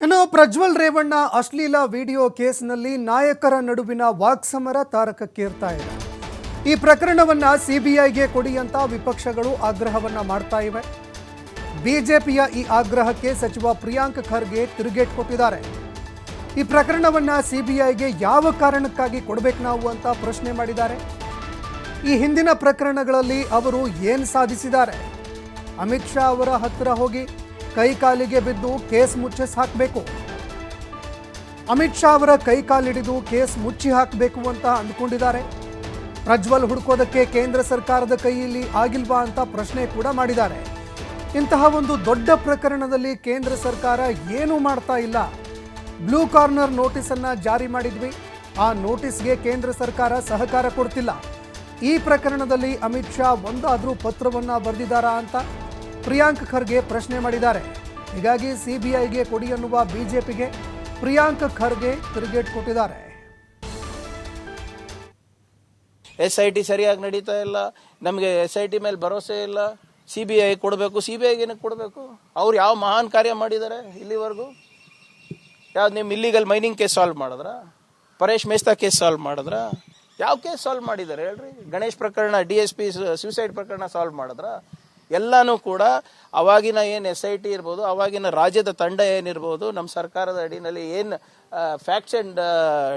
ಇನ್ನು ಪ್ರಜ್ವಲ್ ರೇವಣ್ಣ ಅಶ್ಲೀಲ ವಿಡಿಯೋ ಕೇಸ್ನಲ್ಲಿ ನಾಯಕರ ನಡುವಿನ ವಾಕ್ಸಮರ ತಾರಕಕ್ಕೇರ್ತಾ ಇದೆ. ಈ ಪ್ರಕರಣವನ್ನ ಸಿಬಿಐಗೆ ಕೊಡಿ ಅಂತ ವಿಪಕ್ಷಗಳು ಆಗ್ರಹವನ್ನ ಮಾಡ್ತಾ ಇವೆ. ಬಿಜೆಪಿಯ ಈ ಆಗ್ರಹಕ್ಕೆ ಸಚಿವ ಪ್ರಿಯಾಂಕ್ ಖರ್ಗೆ ತಿರುಗೇಟ್ ಕೊಟ್ಟಿದ್ದಾರೆ. ಈ ಪ್ರಕರಣವನ್ನ ಸಿಬಿಐಗೆ ಯಾವ ಕಾರಣಕ್ಕಾಗಿ ಕೊಡಬೇಕು ನಾವು ಅಂತ ಪ್ರಶ್ನೆ ಮಾಡಿದ್ದಾರೆ. ಈ ಹಿಂದಿನ ಪ್ರಕರಣಗಳಲ್ಲಿ ಅವರು ಏನು ಸಾಧಿಸಿದ್ದಾರೆ? ಅಮಿತ್ ಶಾ ಅವರ ಹತ್ತಿರ ಹೋಗಿ ಕೈ ಕಾಲಿಗೆ ಬಿದ್ದು ಕೇಸ್ ಮುಚ್ಚಿ ಹಾಕಬೇಕು, ಅಮಿತ್ ಶಾ ಅವರ ಕೈ ಕಾಲಿಡಿದು ಕೇಸ್ ಮುಚ್ಚಿ ಹಾಕಬೇಕು ಅಂತ ಅಂದ್ಕೊಂಡಿದ್ದಾರೆ. ಪ್ರಜ್ವಲ್ ಹುಡುಕೋದಕ್ಕೆ ಕೇಂದ್ರ ಸರ್ಕಾರದ ಕೈಯಲ್ಲಿ ಆಗಿಲ್ವಾ ಅಂತ ಪ್ರಶ್ನೆ ಕೂಡ ಮಾಡಿದ್ದಾರೆ. ಇಂತಹ ಒಂದು ದೊಡ್ಡ ಪ್ರಕರಣದಲ್ಲಿ ಕೇಂದ್ರ ಸರ್ಕಾರ ಏನೂ ಮಾಡ್ತಾ ಇಲ್ಲ. ಬ್ಲೂ ಕಾರ್ನರ್ ನೋಟಿಸ್ ಅನ್ನ ಜಾರಿ ಮಾಡಿದ್ವಿ, ಆ ನೋಟಿಸ್ಗೆ ಕೇಂದ್ರ ಸರ್ಕಾರ ಸಹಕಾರ ಕೊಡ್ತಿಲ್ಲ. ಈ ಪ್ರಕರಣದಲ್ಲಿ ಅಮಿತ್ ಶಾ ಒಂದಾದರೂ ಪತ್ರವನ್ನ ಬರೆದಿದ್ದಾರಾ ಅಂತ ಪ್ರಿಯಾಂಕ್ ಖರ್ಗೆ ಪ್ರಶ್ನೆ ಮಾಡಿದ್ದಾರೆ. ಹೀಗಾಗಿ ಸಿಬಿಐಗೆ ಕೊಡಿ ಅನ್ನುವ ಬಿಜೆಪಿಗೆ ಪ್ರಿಯಾಂಕ್ ಖರ್ಗೆ ತಿರುಗೇಟ್ ಕೊಟ್ಟಿದ್ದಾರೆ. SIT ಸರಿಯಾಗಿ ನಡೀತಾ ಇಲ್ಲ, ನಮಗೆ SIT ಮೇಲೆ ಭರವಸೆ ಇಲ್ಲ, CBI ಕೊಡಬೇಕು. CBIಗೆ ಏನಕ್ಕೆ ಕೊಡಬೇಕು? ಅವ್ರು ಯಾವ ಮಹಾನ್ ಕಾರ್ಯ ಮಾಡಿದ್ದಾರೆ ಇಲ್ಲಿವರೆಗೂ? ಯಾವ್ದು ನಿಮ್ಮ ಇಲ್ಲಿಗಲ್ ಮೈನಿಂಗ್ ಕೇಸ್ ಸಾಲ್ವ್ ಮಾಡಿದ್ರ? ಪರೇಶ್ ಮೇಸ್ತಾ ಕೇಸ್ ಸಾಲ್ವ್ ಮಾಡಿದ್ರ? ಯಾವ ಕೇಸ್ ಸಾಲ್ವ್ ಮಾಡಿದ್ದಾರೆ ಹೇಳ್ರಿ? ಗಣೇಶ್ ಪ್ರಕರಣ, DSP ಸೂಸೈಡ್ ಪ್ರಕರಣ ಸಾಲ್ವ್ ಮಾಡಿದ್ರ? ಎಲ್ಲನೂ ಕೂಡ ಅವಾಗಿನ ಏನು SIT ಇರ್ಬೋದು, ಅವಾಗಿನ ರಾಜ್ಯದ ತಂಡ ಏನಿರ್ಬೋದು, ನಮ್ಮ ಸರ್ಕಾರದ ಅಡಿನಲ್ಲಿ ಏನು ಫ್ಯಾಕ್ಟ್ಸ್ ಅಂಡ್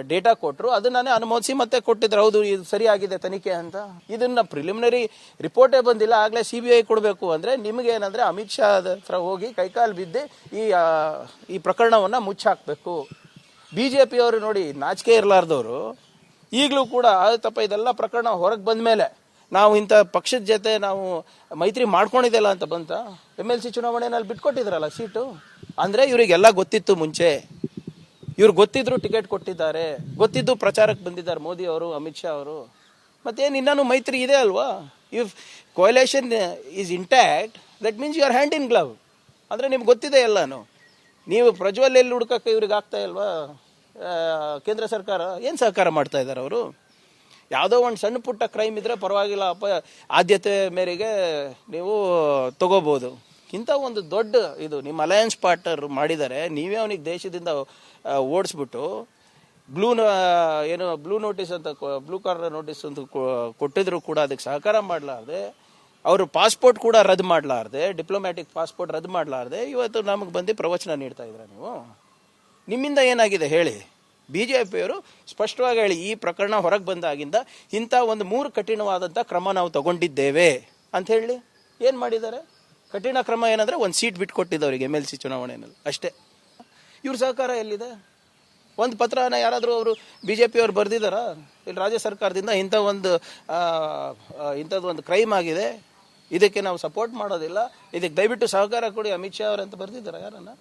ಡೇಟಾ ಕೊಟ್ಟರು ಅದನ್ನೇ ಅನುಮೋದಿಸಿ ಮತ್ತೆ ಕೊಟ್ಟಿದ್ರು. ಹೌದು ಇದು ಸರಿಯಾಗಿದೆ ತನಿಖೆ ಅಂತ. ಇದನ್ನ ಪ್ರಿಲಿಮಿನರಿ ರಿಪೋರ್ಟೇ ಬಂದಿಲ್ಲ, ಆಗಲೇ CBI ಕೊಡಬೇಕು ಅಂದರೆ ನಿಮಗೆ ಏನಂದರೆ ಅಮಿತ್ ಶಾ ಹತ್ರ ಹೋಗಿ ಕೈಕಾಲು ಬಿದ್ದು ಈ ಪ್ರಕರಣವನ್ನು ಮುಚ್ಚಾಕಬೇಕು. BJP ಅವರು ನೋಡಿ ನಾಚಿಕೆ ಇರಲಾರ್ದವರು ಈಗಲೂ ಕೂಡ ತಪ್ಪ ಇದೆಲ್ಲ ಪ್ರಕರಣ ಹೊರಗೆ ಬಂದ ಮೇಲೆ ನಾವು ಇಂಥ ಪಕ್ಷದ ಜೊತೆ ನಾವು ಮೈತ್ರಿ ಮಾಡ್ಕೊಂಡಿದ್ದೆಲ್ಲ ಅಂತ ಬಂತ. MLC ಚುನಾವಣೆಯಲ್ಲಿ ಬಿಟ್ಕೊಟ್ಟಿದ್ರಲ್ಲ ಸೀಟು. ಅಂದರೆ ಇವರಿಗೆಲ್ಲ ಗೊತ್ತಿತ್ತು ಮುಂಚೆ, ಇವ್ರು ಗೊತ್ತಿದ್ರು ಟಿಕೆಟ್ ಕೊಟ್ಟಿದ್ದಾರೆ, ಗೊತ್ತಿದ್ದು ಪ್ರಚಾರಕ್ಕೆ ಬಂದಿದ್ದಾರೆ ಮೋದಿ ಅವರು, ಅಮಿತ್ ಶಾ ಅವರು. ಮತ್ತೇನು ಇನ್ನೂ ಮೈತ್ರಿ ಇದೆ ಅಲ್ವಾ? If coalition is intact that means you are hand in glove. ಅಂದರೆ ನಿಮ್ಗೆ ಗೊತ್ತಿದೆ ಎಲ್ಲಾನು. ನೀವು ಪ್ರಜ್ವಲ್ ಎಲ್ಲಿ ಹುಡ್ಕಕ್ಕೆ ಇವ್ರಿಗೆ ಆಗ್ತಾ ಇಲ್ವಾ? ಕೇಂದ್ರ ಸರ್ಕಾರ ಏನು ಸಹಕಾರ ಮಾಡ್ತಾ ಇದ್ದಾರೆ ಅವರು? ಯಾವುದೋ ಒಂದು ಸಣ್ಣ ಪುಟ್ಟ ಕ್ರೈಮ್ ಇದ್ರೆ ಪರವಾಗಿಲ್ಲ, ಆದ್ಯತೆ ಮೇರೆಗೆ ನೀವು ತಗೋಬೋದು. ಇಂಥ ಒಂದು ದೊಡ್ಡ ಇದು ನಿಮ್ಮ ಅಲಯನ್ಸ್ ಪಾರ್ಟ್ನರ್ ಮಾಡಿದ್ದಾರೆ, ನೀವೇ ಅವನಿಗೆ ದೇಶದಿಂದ ಓಡಿಸ್ಬಿಟ್ಟು ಬ್ಲೂ ನೋಟಿಸ್ ಅಂತ, ಬ್ಲೂ ಕಾರ್ನರ್ ನೋಟಿಸ್ ಅಂತ ಕೊಟ್ಟಿದ್ರು ಕೂಡ ಅದಕ್ಕೆ ಸಹಕಾರ ಮಾಡಲಾರ್ದೆ, ಅವರು ಪಾಸ್ಪೋರ್ಟ್ ಕೂಡ ರದ್ದು ಮಾಡಲಾರ್ದೆ, ಡಿಪ್ಲೊಮ್ಯಾಟಿಕ್ ಪಾಸ್ಪೋರ್ಟ್ ರದ್ದು ಮಾಡಲಾರ್ದೆ ಇವತ್ತು ನಮಗೆ ಬಂದು ಪ್ರವಚನ ನೀಡ್ತಾ ಇದ್ರ ನೀವು. ನಿಮ್ಮಿಂದ ಏನಾಗಿದೆ ಹೇಳಿ? BJPಯವರು ಸ್ಪಷ್ಟವಾಗಿ ಹೇಳಿ, ಈ ಪ್ರಕರಣ ಹೊರಗೆ ಬಂದಾಗಿಂದ ಇಂಥ ಒಂದು 3 ಕಠಿಣವಾದಂಥ ಕ್ರಮ ನಾವು ತಗೊಂಡಿದ್ದೇವೆ ಅಂತ ಹೇಳಿ. ಏನು ಮಾಡಿದ್ದಾರೆ? ಕಠಿಣ ಕ್ರಮ ಏನಂದರೆ ಒಂದು ಸೀಟ್ ಬಿಟ್ಕೊಟ್ಟಿದ್ದವರಿಗೆ MLC ಚುನಾವಣೆಯಲ್ಲಿ ಅಷ್ಟೇ. ಇವ್ರ ಸಹಕಾರ ಎಲ್ಲಿದೆ? ಒಂದು ಪತ್ರನ ಯಾರಾದರೂ ಅವರು BJPಯವರು ಬರೆದಿದ್ದಾರ? ಇಲ್ಲಿ ರಾಜ್ಯ ಸರ್ಕಾರದಿಂದ ಇಂಥದ್ದು ಒಂದು ಕ್ರೈಮ್ ಆಗಿದೆ, ಇದಕ್ಕೆ ನಾವು ಸಪೋರ್ಟ್ ಮಾಡೋದಿಲ್ಲ, ಇದಕ್ಕೆ ದಯವಿಟ್ಟು ಸಹಕಾರ ಕೊಡಿ ಅಮಿತ್ ಶಾ ಅವರಂತ ಬರೆದಿದ್ದಾರ ಯಾರನ್ನ?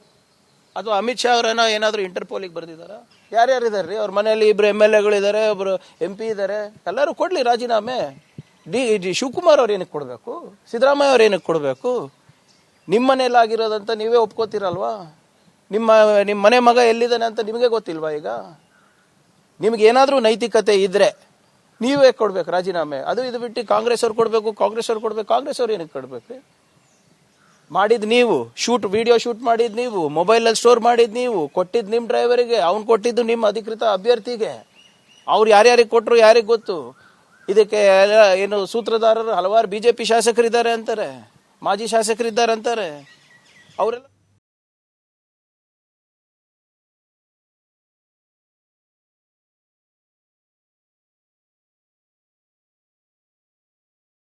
ಅಥವಾ ಅಮಿತ್ ಶಾ ಅವರನ್ನ ಏನಾದರೂ ಇಂಟರ್ಪೋಲಿಗೆ ಬರೆದಿದ್ದಾರಾ? ಯಾರ್ಯಾರಿದ್ದಾರೆ ರೀ ಅವ್ರ ಮನೆಯಲ್ಲಿ? 2 MLAಗಳಿದ್ದಾರೆ, ಒಬ್ಬರು MP ಇದ್ದಾರೆ. ಎಲ್ಲರೂ ಕೊಡಲಿ ರಾಜೀನಾಮೆ. ಶಿವಕುಮಾರ್ ಅವ್ರು ಏನಕ್ಕೆ ಕೊಡಬೇಕು? ಸಿದ್ದರಾಮಯ್ಯ ಅವ್ರು ಏನಕ್ಕೆ ಕೊಡಬೇಕು? ನಿಮ್ಮ ಮನೆಯಲ್ಲಾಗಿರೋದಂತ ನೀವೇ ಒಪ್ಕೋತೀರಲ್ವಾ? ನಿಮ್ಮ ಮನೆ ಮಗ ಎಲ್ಲಿದ್ದಾನೆ ಅಂತ ನಿಮಗೆ ಗೊತ್ತಿಲ್ವಾ? ಈಗ ನಿಮ್ಗೆ ಏನಾದರೂ ನೈತಿಕತೆ ಇದ್ರೆ ನೀವೇ ಕೊಡ್ಬೇಕು ರಾಜೀನಾಮೆ. ಅದು ಇದು ಬಿಟ್ಟು ಕಾಂಗ್ರೆಸ್ ಅವ್ರು ಕೊಡಬೇಕು, ಕಾಂಗ್ರೆಸ್ ಅವ್ರು ಏನಕ್ಕೆ ಕೊಡಬೇಕು? ಮಾಡಿದ್ ನೀವು, ವಿಡಿಯೋ ಶೂಟ್ ಮಾಡಿದ್ ನೀವು, ಮೊಬೈಲಲ್ಲಿ ಸ್ಟೋರ್ ಮಾಡಿದ್ ನೀವು, ಕೊಟ್ಟಿದ್ದು ನಿಮ್ಮ ಡ್ರೈವರಿಗೆ, ಅವ್ನು ಕೊಟ್ಟಿದ್ದು ನಿಮ್ಮ ಅಧಿಕೃತ ಅಭ್ಯರ್ಥಿಗೆ. ಅವ್ರು ಯಾರ್ಯಾರಿಗೆ ಕೊಟ್ಟರು ಯಾರಿಗೆ ಗೊತ್ತು? ಇದಕ್ಕೆ ಏನು ಸೂತ್ರಧಾರರು ಹಲವಾರು BJP ಶಾಸಕರಿದ್ದಾರೆ ಅಂತಾರೆ, ಮಾಜಿ ಶಾಸಕರಿದ್ದಾರೆ ಅಂತಾರೆ. ಅವರೆಲ್ಲ